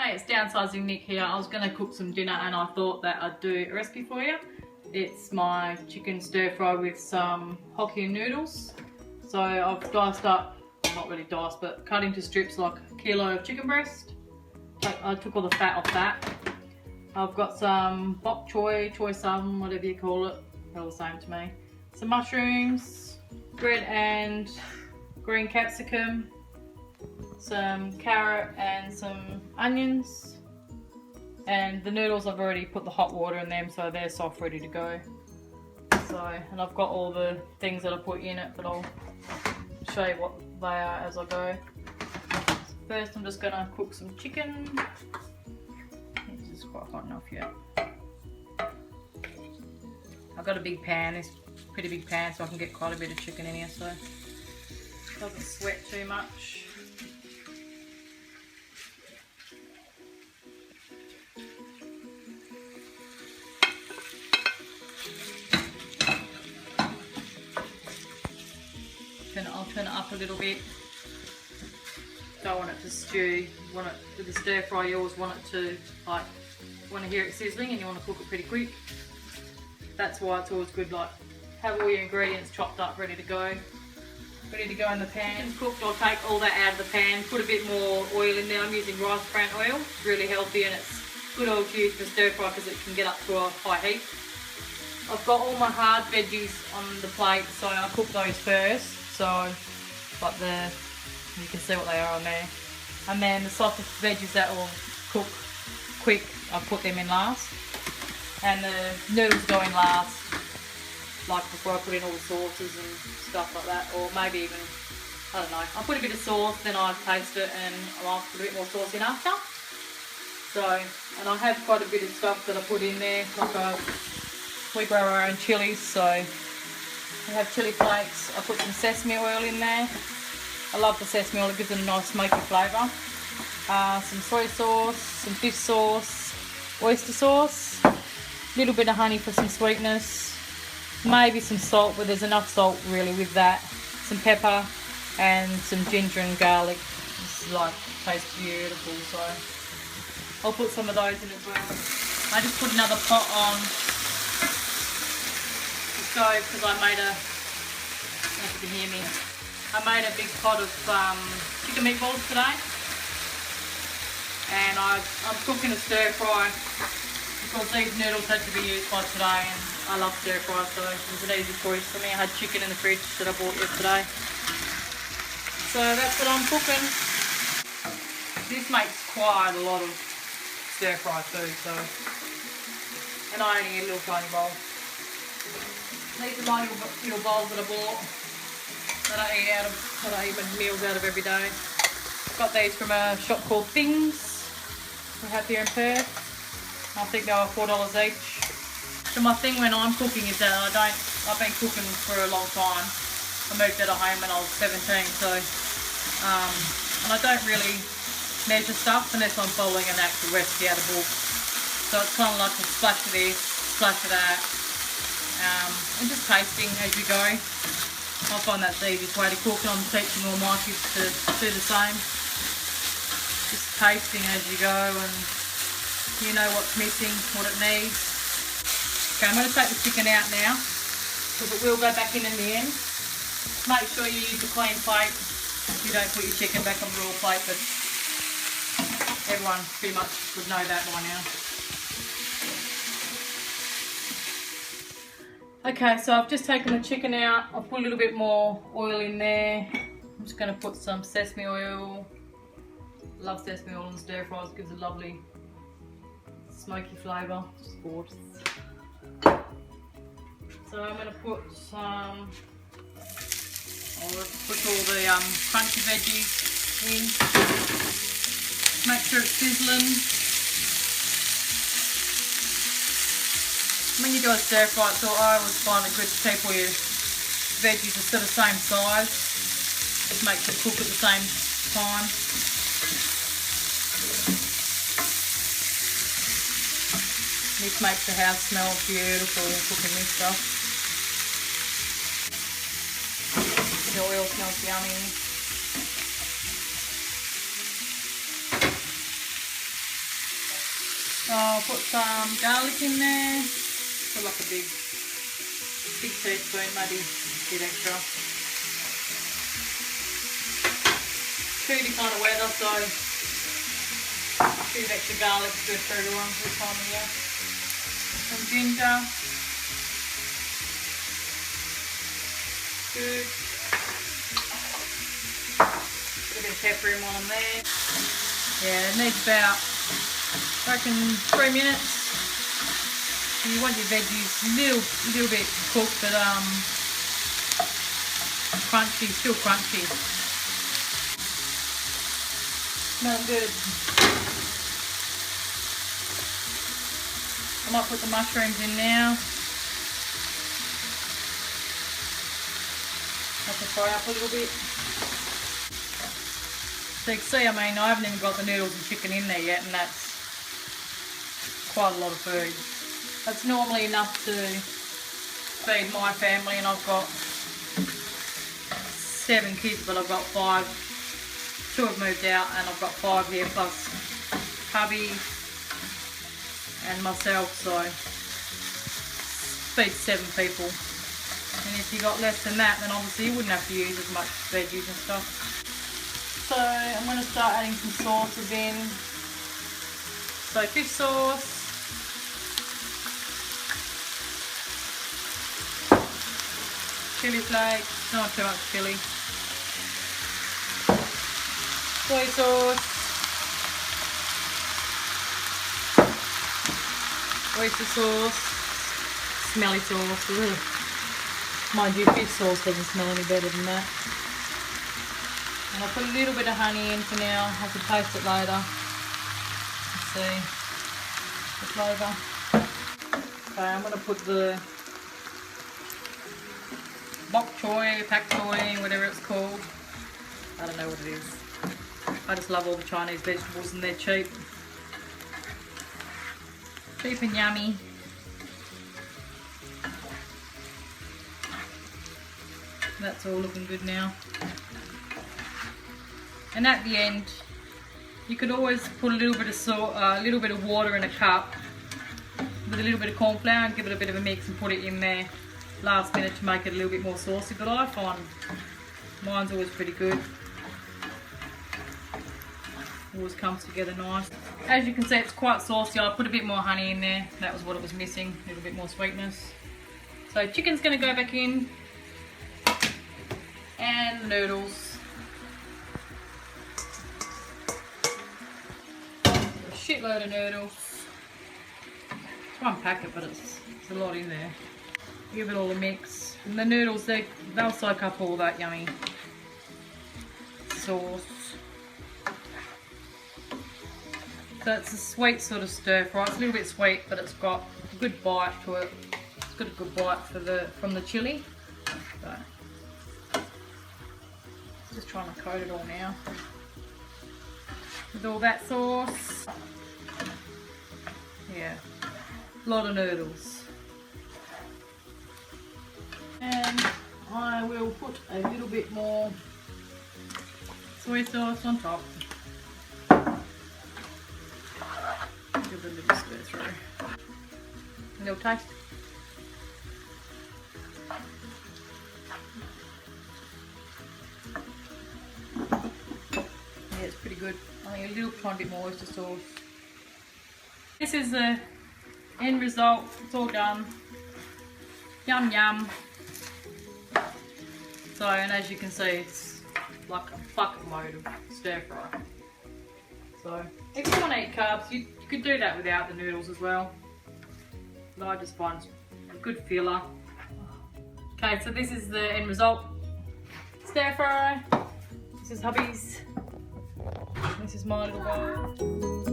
Hey, it's Downsizing Nick here. I was going to cook some dinner and I thought that I'd do a recipe for you. It's my chicken stir fry with some Hokkien noodles. So I've diced up, not really diced, but cut into strips like a kilo of chicken breast. I took all the fat off that. I've got some bok choy, choy sum, whatever you call it. They're all the same to me. Some mushrooms, red and green capsicum, some carrot and some onions, and the noodles I've already put the hot water in them so they're soft, ready to go. And I've got all the things that I put in it, but I'll show you what they are as I go. First I'm just going to cook some chicken. This is quite hot enough yet. I've got a big pan, it's a pretty big pan, so I can get quite a bit of chicken in here, so it doesn't sweat too much. I'll turn it up a little bit. Don't want it to stew. With the stir fry, you always want it to, want to hear it sizzling and you want to cook it pretty quick. That's why it's always good, have all your ingredients chopped up, ready to go. Ready to go in the pan. It's cooked, I'll take all that out of the pan, put a bit more oil in there. I'm using rice bran oil. It's really healthy and it's good oil to use for stir fry because it can get up to a high heat. I've got all my hard veggies on the plate, so I cook those first. So, you can see what they are on there. And then the softest veggies that will cook quick, I'll put them in last. And the noodles go in last, before I put in all the sauces and stuff like that. Or maybe even, I don't know. I'll put a bit of sauce, then I taste it and I'll put a bit more sauce in after. And I have quite a bit of stuff that I put in there, we grow our own chilies, so we have chili flakes. I put some sesame oil in there. I love the sesame oil, it gives it a nice smoky flavour. Some soy sauce, some fish sauce, oyster sauce, a little bit of honey for some sweetness, maybe some salt, but there's enough salt really with that. Some pepper and some ginger and garlic. This tastes beautiful, so I'll put some of those in as well. I just put another pot on stove because I made I don't know if you can hear me. I made a big pot of chicken meatballs today, and I'm cooking a stir fry because these noodles had to be used by today, and I love stir fry, so it was an easy choice for me. I had chicken in the fridge that I bought yesterday, so that's what I'm cooking. This makes quite a lot of stir fry food, and I only eat a little tiny bowl. These are my little bowls that I bought that I eat meals out of every day. Got these from a shop called Things we have here in Perth. I think they were $4 each. So my thing when I'm cooking is that I've been cooking for a long time. I moved out of home when I was 17, so and I don't really measure stuff unless I'm following an actual recipe out of a book. So it's kind of like a splash of this, splash of that. And just tasting as you go. I find that's the easiest way to cook, and I'm teaching all my kids to do the same. Just tasting as you go, and you know what's missing, what it needs. Okay, I'm going to take the chicken out now because it will go back in the end. Make sure you use a clean plate. You don't put your chicken back on the raw plate, but everyone pretty much would know that by now. Okay, so I've just taken the chicken out. I've put a little bit more oil in there. I'm just going to put some sesame oil. Love sesame oil in stir fries, gives a lovely smoky flavour. It's gorgeous. So I'm going to put some, I'll put all the crunchy veggies in. Make sure it's sizzling. When you do a stir fry, so I always find it good to keep all your veggies are sort of same size. Just makes it cook at the same time. This makes the house smell beautiful cooking this stuff. The oil smells yummy. I'll put some garlic in there. Put like a big teaspoon, maybe a bit extra. Foodie kind of weather, so a bit of extra garlic's good for everyone for the time of year. Some ginger. Good. Put a bit of pepper in while I'm there. Yeah, it needs about, I reckon, 3 minutes. You want your veggies a little bit cooked, but crunchy, still crunchy. Smells good. I might put the mushrooms in now. I can fry up a little bit. So you can see, I mean, I haven't even got the noodles and chicken in there yet, and that's quite a lot of food. That's normally enough to feed my family, and I've got 7 kids, but I've got 5. 2 have moved out, and I've got 5 here, plus hubby and myself, so feed 7 people. And if you got less than that, then obviously you wouldn't have to use as much veggies and stuff. So I'm going to start adding some sauces in. So fish sauce, chili flakes, not too much chili, soy sauce, oyster sauce, smelly sauce. Ugh. Mind you, fish sauce doesn't smell any better than that. And I'll put a little bit of honey in for now. I can taste it later. Let's see the flavour. Okay, I'm going to put the bok choy, pak choy, whatever it's called. I don't know what it is. I just love all the Chinese vegetables and they're cheap. Cheap and yummy. That's all looking good now. And at the end, you could always put a little bit of salt, a little bit of water in a cup with a little bit of corn flour and give it a bit of a mix and put it in there last minute to make it a little bit more saucy. But I find mine's always pretty good. Always comes together nice. As you can see, it's quite saucy. I put a bit more honey in there. That was what it was missing. A little bit more sweetness. So chicken's going to go back in. And noodles. A shitload of noodles. It's one packet, but it's a lot in there. Give it all a mix. And the noodles, they'll soak up all that yummy sauce. So it's a sweet sort of stir fry. It's a little bit sweet, but it's got a good bite to it. It's got a good bite from the chilli. So, just trying to coat it all now with all that sauce. Yeah, a lot of noodles. And I will put a little bit more soy sauce on top. Give it a little stir through. A little taste. Yeah, it's pretty good. I think a little tiny bit more oyster sauce. This is the end result. It's all done. Yum yum. So, and as you can see, it's like a bucket load of stir fry. So, if you want to eat carbs, you could do that without the noodles as well. But I just find it's a good filler. Okay, so this is the end result. Stir fry. This is hubby's. This is my little bowl.